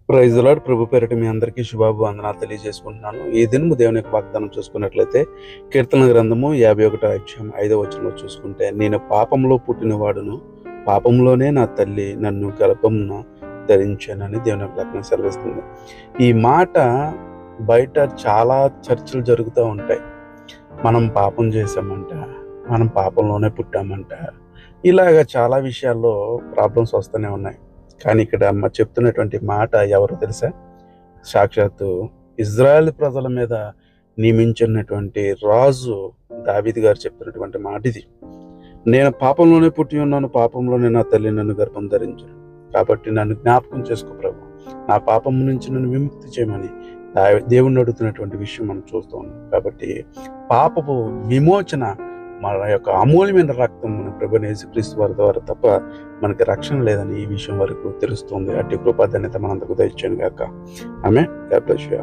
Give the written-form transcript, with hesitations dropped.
Praise the lord. ప్రభు పేరిట మీ అందరికీ శుభాభివందనాలు తెలియజేసుకుంటున్నాను. ఈ దినము దేవుని యొక్క వాగ్దానం చూసుకున్నట్లయితే కీర్తన గ్రంథము 51వ అధ్యాయం 5వ వచనంలో చూసుకుంటే, నేను పాపంలో పుట్టినవాడును, పాపంలోనే నా తల్లి నన్ను గర్భమున ధరించానని దేవుని యొక్క వాక్యం సెలవిస్తుంది. ఈ మాట బయట చాలా చర్చలు జరుగుతూ ఉంటాయి. మనం పాపం చేసామంట, మనం పాపంలోనే పుట్టామంట, ఇలాగ చాలా విషయాల్లో ప్రాబ్లమ్స్ వస్తూనే ఉన్నాయి. కానీ ఇక్కడ చెప్తున్నటువంటి మాట ఎవరు తెలుసా? సాక్షాత్తు ఇజ్రాయెల్ ప్రజల మీద నియమించినటువంటి రాజు దావీదు గారు చెప్తున్నటువంటి మాట ఇది. నేను పాపంలోనే పుట్టి ఉన్నాను, పాపంలోనే నా తల్లి నన్ను గర్భం ధరించాను, కాబట్టి నన్ను జ్ఞాపకం చేసుకో ప్రభు, నా పాపం నుంచి నన్ను విముక్తి చేయమని దేవుణ్ణి అడుగుతున్నటువంటి విషయం మనం చూస్తూ ఉన్నాం. కాబట్టి పాపపు విమోచన మన యొక్క అమూల్యమైన రక్తం మన ప్రభువైన యేసుక్రీస్తు వారి ద్వారా తప్ప మనకి రక్షణ లేదని ఈ విషయం వరకు తెలుస్తుంది. అట్టి కృపాధన్యత మనందరికీ దయచేయను గాక. ఆమేన్. God bless you.